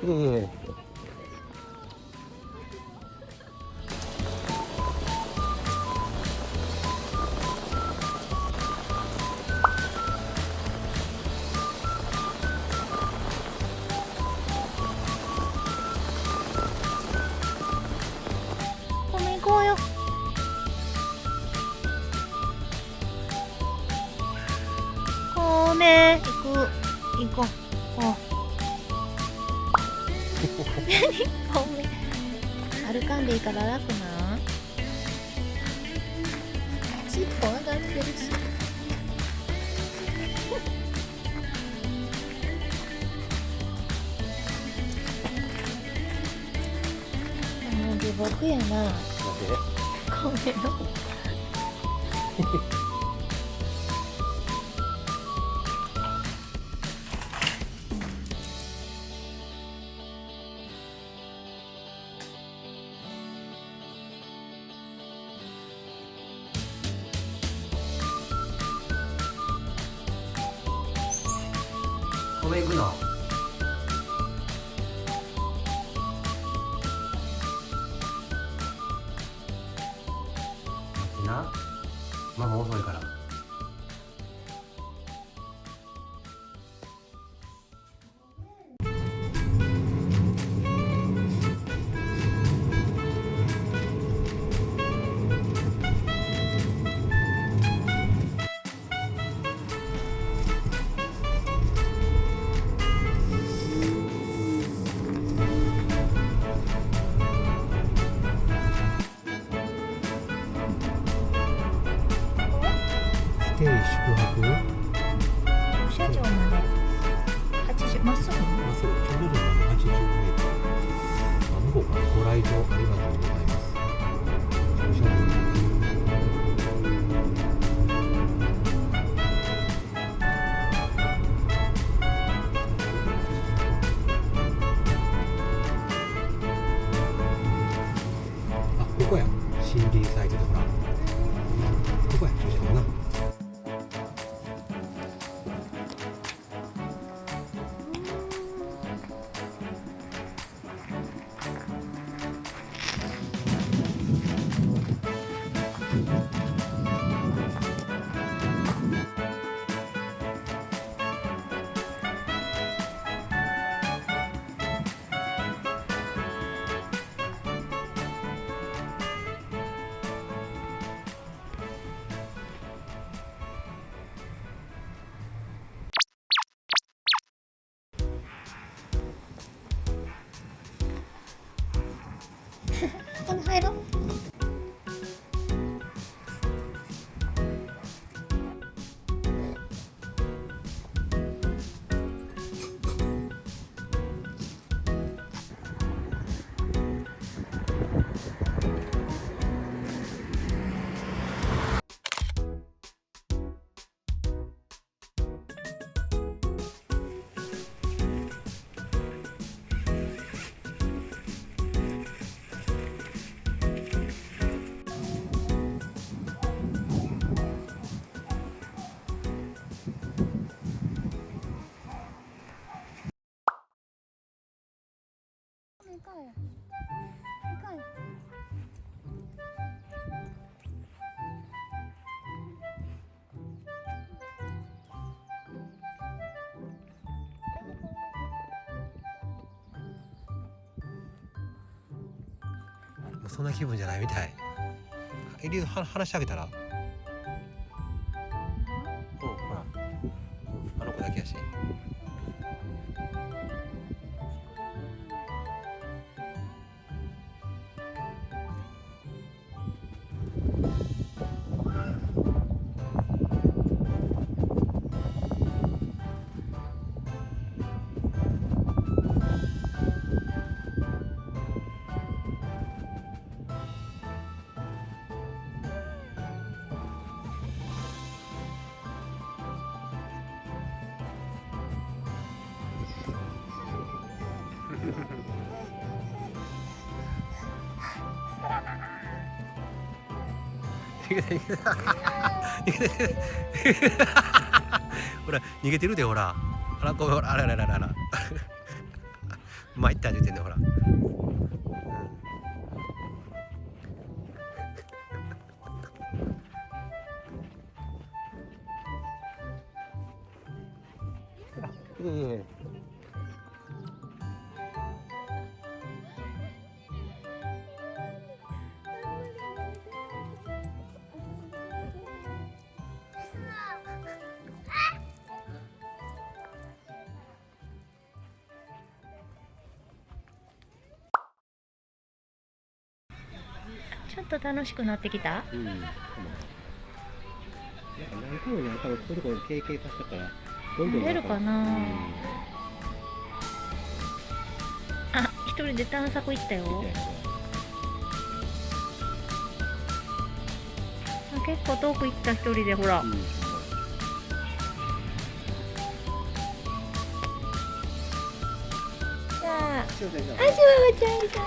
いえいえ。ごめん行こうよ。ごめん行こう。ごめん歩かんでいいから楽な。尻尾上がってるし。もう下僕やな。なんで？ごめんよ。米行くの？待ってな、ママ遅いから。ステイ宿泊？駐車場まで80まっすぐ。まっすぐ駐車場まで80メートル。向こうからご来場ありがとうございます。駐車場。あ、ここや。森林サイトでほら。ここや駐車場な。ここに入ろう。そんな気分じゃないみたい。エリュー話してあげたら。ほら、あの子だけやし。逃げて逃げてほら逃げてるでほらあらこほらあららららら参ったって言ってんねほら、いえいえちょっと楽しくなってきた。うん、なんか何回も何回もこういうところ経験させたからどんどん慣れるかな、あ、一人で探索行ったよ。あ、結構遠く行った一人でほら、じゃあ、ちょっとあ、しばばちゃんいた。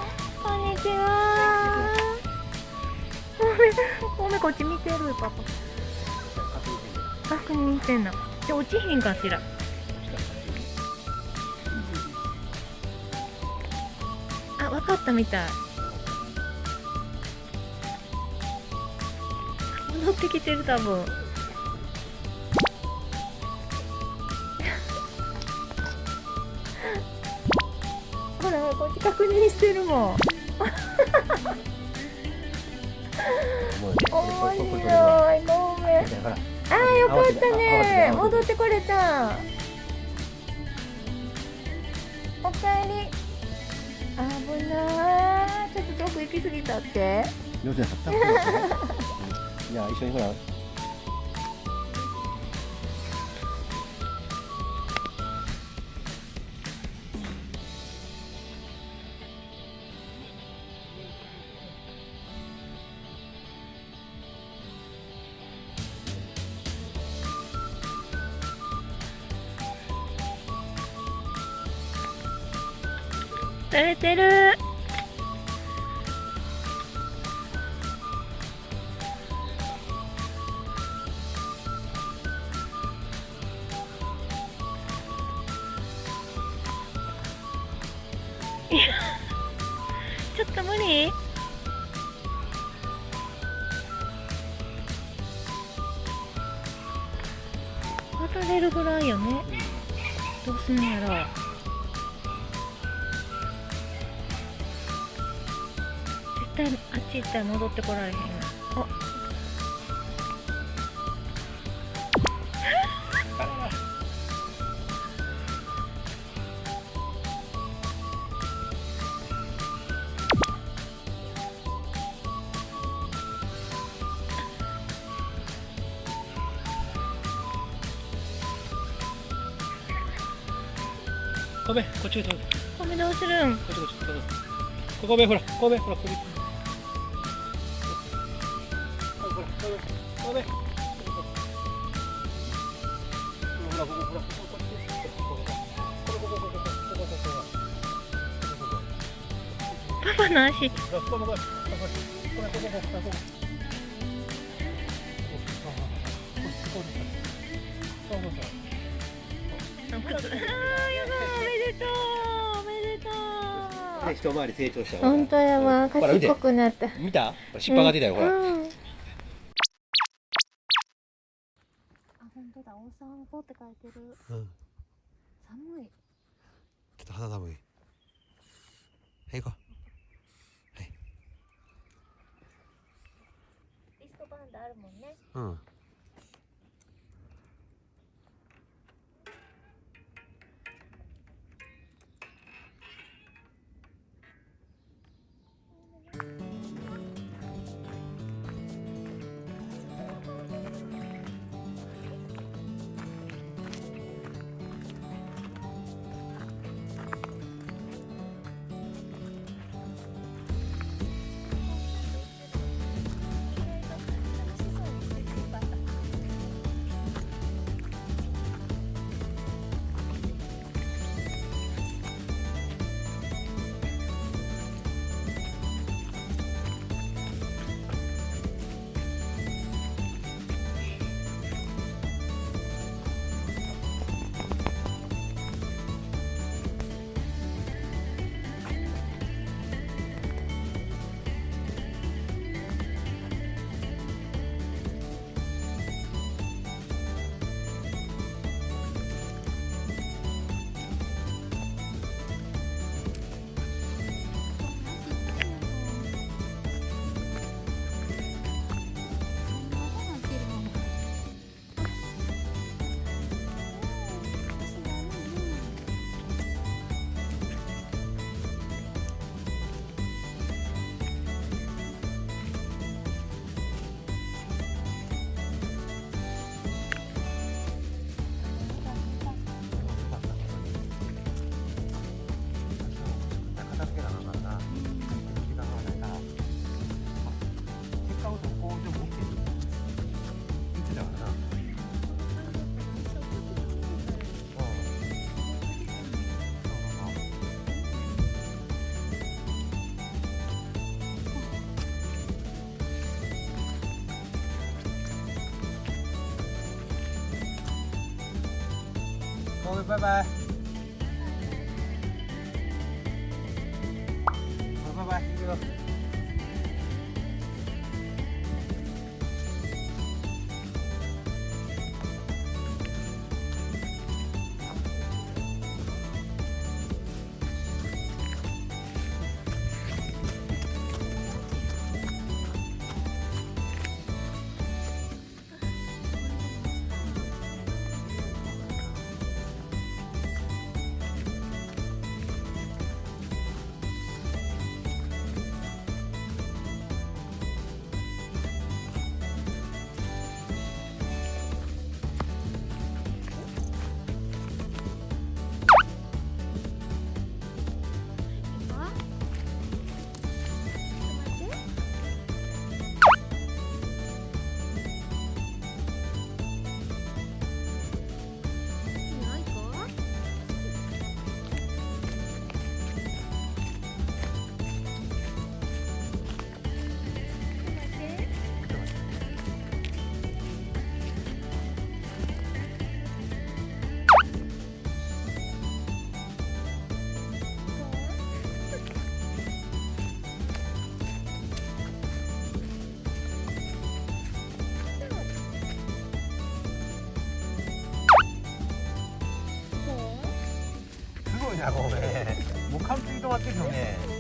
こんにちは。ごめん、こっち見てるパパ。確認してんの。じゃ、落ちひんかしら。あ、わかったみたい。戻ってきてる多分。ほら、こっち確認してるもん。面白い、ごめん。あー、よかったね。戻ってこれた。おかえり。危ない。ちょっと遠く行き過ぎたって。よくなかった。じゃあ一緒にほら。釣れてる。いや、ちょっと無理。渡れるぐらいよね。どうすんやろ。絶対あっち行ったら戻ってこられへん。あ、ごめん、こっちこごめん、どうするん。っちごめんほらごめんほらこっち。ごめん。ほらここほらここパパの足。一回り成長した。本当やわ、賢くなった。見た？尻尾が出たよほら。あ、本当だ、お散歩って書いてる。寒い。ちょっと肌寒い。はい行こう。はい。リストバンドあるもんね。うん。楽しそうにしてるバイバイ。バイバイ。行くよ。すごいな、ごめん。もう完璧止まってるよね。